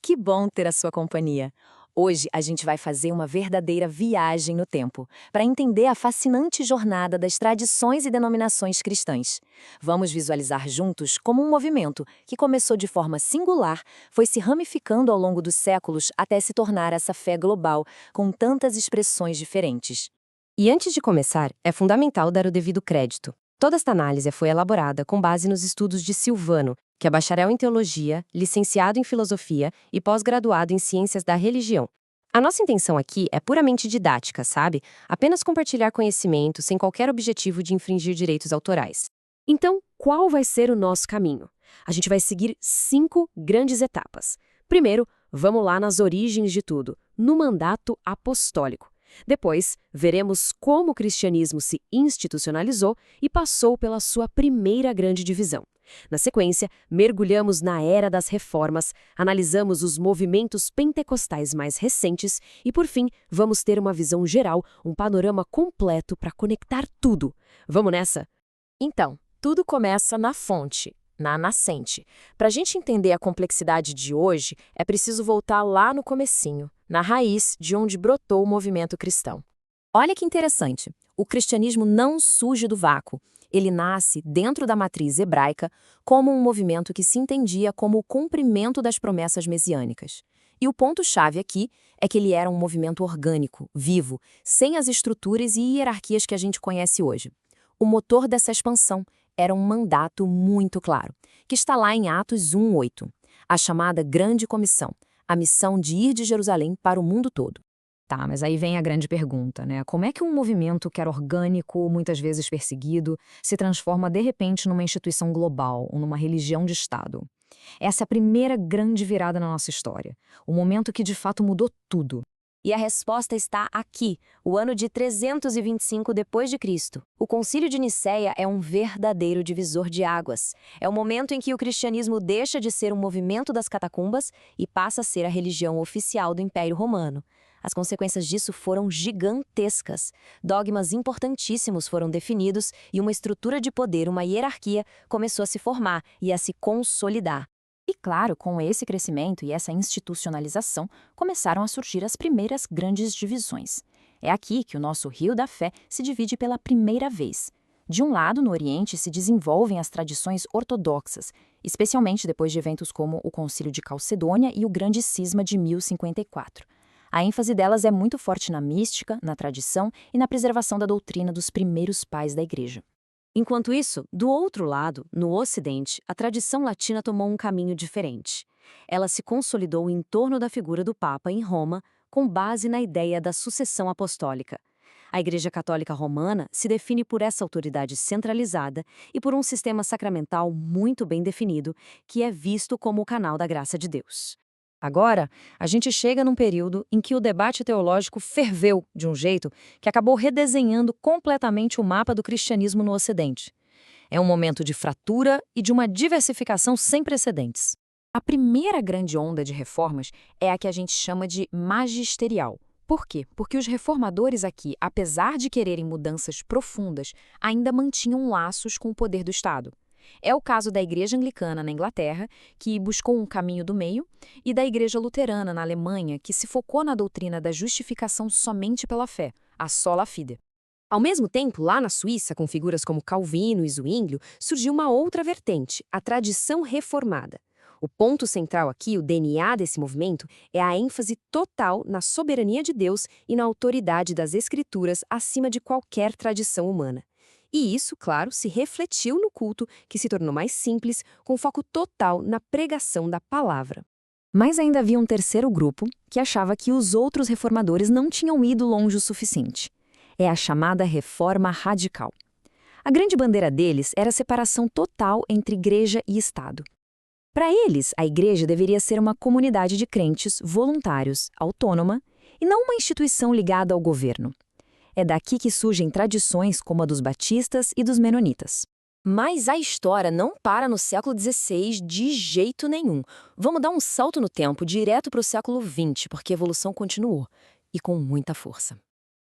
Que bom ter a sua companhia! Hoje a gente vai fazer uma verdadeira viagem no tempo, para entender a fascinante jornada das tradições e denominações cristãs. Vamos visualizar juntos como um movimento que começou de forma singular, foi se ramificando ao longo dos séculos até se tornar essa fé global, com tantas expressões diferentes. E antes de começar, é fundamental dar o devido crédito. Toda esta análise foi elaborada com base nos estudos de Silvano, que é bacharel em teologia, licenciado em filosofia e pós-graduado em ciências da religião. A nossa intenção aqui é puramente didática, sabe? Apenas compartilhar conhecimento sem qualquer objetivo de infringir direitos autorais. Então, qual vai ser o nosso caminho? A gente vai seguir 5 grandes etapas. Primeiro, vamos lá nas origens de tudo, no mandato apostólico. Depois, veremos como o cristianismo se institucionalizou e passou pela sua primeira grande divisão. Na sequência, mergulhamos na era das reformas, analisamos os movimentos pentecostais mais recentes e, por fim, vamos ter uma visão geral, um panorama completo para conectar tudo. Vamos nessa? Então, tudo começa na fonte, na nascente. Para a gente entender a complexidade de hoje, é preciso voltar lá no comecinho, na raiz de onde brotou o movimento cristão. Olha que interessante, o cristianismo não surge do vácuo. Ele nasce dentro da matriz hebraica como um movimento que se entendia como o cumprimento das promessas messiânicas. E o ponto-chave aqui é que ele era um movimento orgânico, vivo, sem as estruturas e hierarquias que a gente conhece hoje. O motor dessa expansão era um mandato muito claro, que está lá em Atos 1:8, a chamada Grande Comissão, a missão de ir de Jerusalém para o mundo todo. Tá, mas aí vem a grande pergunta, né? Como é que um movimento que era orgânico, muitas vezes perseguido, se transforma de repente numa instituição global, ou numa religião de Estado? Essa é a primeira grande virada na nossa história, o momento que de fato mudou tudo. E a resposta está aqui, o ano de 325 depois de Cristo. O Concílio de Nicéia é um verdadeiro divisor de águas. É o momento em que o cristianismo deixa de ser um movimento das catacumbas e passa a ser a religião oficial do Império Romano. As consequências disso foram gigantescas. Dogmas importantíssimos foram definidos e uma estrutura de poder, uma hierarquia, começou a se formar e a se consolidar. E claro, com esse crescimento e essa institucionalização, começaram a surgir as primeiras grandes divisões. É aqui que o nosso rio da fé se divide pela primeira vez. De um lado, no Oriente, se desenvolvem as tradições ortodoxas, especialmente depois de eventos como o Concílio de Calcedônia e o Grande Cisma de 1054. A ênfase delas é muito forte na mística, na tradição e na preservação da doutrina dos primeiros pais da Igreja. Enquanto isso, do outro lado, no Ocidente, a tradição latina tomou um caminho diferente. Ela se consolidou em torno da figura do Papa em Roma, com base na ideia da sucessão apostólica. A Igreja Católica Romana se define por essa autoridade centralizada e por um sistema sacramental muito bem definido, que é visto como o canal da graça de Deus. Agora, a gente chega num período em que o debate teológico ferveu de um jeito que acabou redesenhando completamente o mapa do cristianismo no Ocidente. É um momento de fratura e de uma diversificação sem precedentes. A primeira grande onda de reformas é a que a gente chama de magisterial. Por quê? Porque os reformadores aqui, apesar de quererem mudanças profundas, ainda mantinham laços com o poder do Estado. É o caso da Igreja Anglicana na Inglaterra, que buscou um caminho do meio, e da Igreja Luterana na Alemanha, que se focou na doutrina da justificação somente pela fé, a sola fide. Ao mesmo tempo, lá na Suíça, com figuras como Calvino e Zwinglio, surgiu uma outra vertente, a tradição reformada. O ponto central aqui, o DNA desse movimento, é a ênfase total na soberania de Deus e na autoridade das Escrituras acima de qualquer tradição humana. E isso, claro, se refletiu no culto, que se tornou mais simples, com foco total na pregação da palavra. Mas ainda havia um terceiro grupo que achava que os outros reformadores não tinham ido longe o suficiente. É a chamada Reforma Radical. A grande bandeira deles era a separação total entre igreja e Estado. Para eles, a igreja deveria ser uma comunidade de crentes voluntários, autônoma, e não uma instituição ligada ao governo. É daqui que surgem tradições como a dos batistas e dos menonitas. Mas a história não para no século XVI de jeito nenhum. Vamos dar um salto no tempo, direto para o século XX, porque a evolução continuou, e com muita força.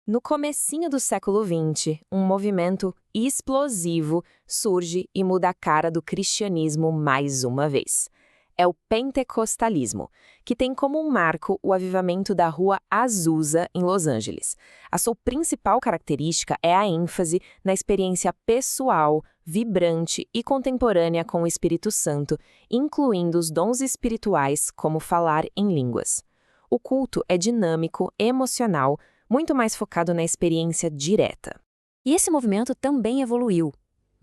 No comecinho do século XX, um movimento explosivo surge e muda a cara do cristianismo mais uma vez. é o pentecostalismo, que tem como um marco o avivamento da Rua Azusa, em Los Angeles. A sua principal característica é a ênfase na experiência pessoal, vibrante e contemporânea com o Espírito Santo, incluindo os dons espirituais, como falar em línguas. O culto é dinâmico, emocional, muito mais focado na experiência direta. E esse movimento também evoluiu.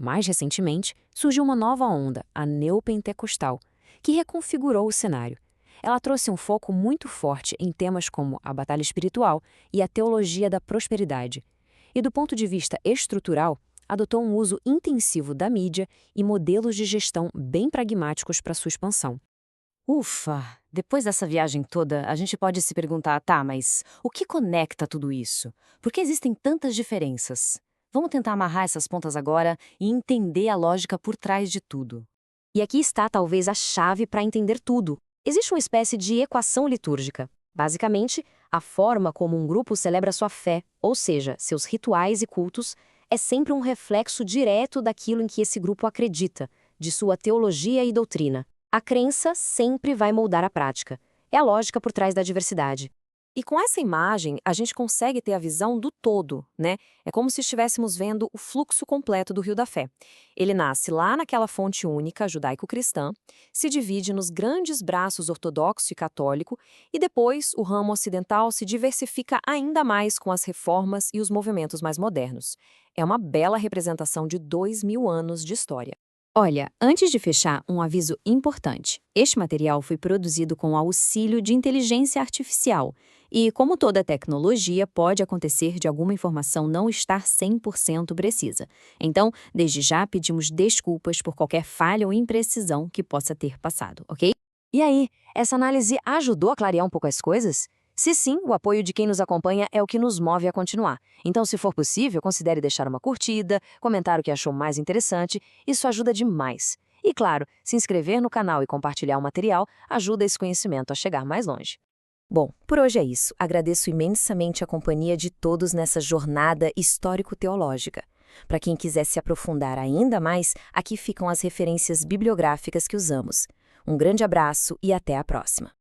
Mais recentemente, surgiu uma nova onda, a neopentecostal, que reconfigurou o cenário. Ela trouxe um foco muito forte em temas como a batalha espiritual e a teologia da prosperidade. E do ponto de vista estrutural, adotou um uso intensivo da mídia e modelos de gestão bem pragmáticos para sua expansão. Ufa! Depois dessa viagem toda, a gente pode se perguntar, tá, mas o que conecta tudo isso? Por que existem tantas diferenças? Vamos tentar amarrar essas pontas agora e entender a lógica por trás de tudo. E aqui está talvez a chave para entender tudo. Existe uma espécie de equação litúrgica. Basicamente, a forma como um grupo celebra sua fé, ou seja, seus rituais e cultos, é sempre um reflexo direto daquilo em que esse grupo acredita, de sua teologia e doutrina. A crença sempre vai moldar a prática. É a lógica por trás da diversidade. E com essa imagem, a gente consegue ter a visão do todo, né? É como se estivéssemos vendo o fluxo completo do Rio da Fé. Ele nasce lá naquela fonte única judaico-cristã, se divide nos grandes braços ortodoxo e católico, e depois o ramo ocidental se diversifica ainda mais com as reformas e os movimentos mais modernos. É uma bela representação de 2000 anos de história. Olha, antes de fechar, um aviso importante. Este material foi produzido com auxílio de inteligência artificial e, como toda tecnologia, pode acontecer de alguma informação não estar 100% precisa. Então, desde já pedimos desculpas por qualquer falha ou imprecisão que possa ter passado, ok? E aí, essa análise ajudou a clarear um pouco as coisas? Se sim, o apoio de quem nos acompanha é o que nos move a continuar. Então, se for possível, considere deixar uma curtida, comentar o que achou mais interessante, isso ajuda demais. E claro, se inscrever no canal e compartilhar o material ajuda esse conhecimento a chegar mais longe. Bom, por hoje é isso. Agradeço imensamente a companhia de todos nessa jornada histórico-teológica. Para quem quiser se aprofundar ainda mais, aqui ficam as referências bibliográficas que usamos. Um grande abraço e até a próxima.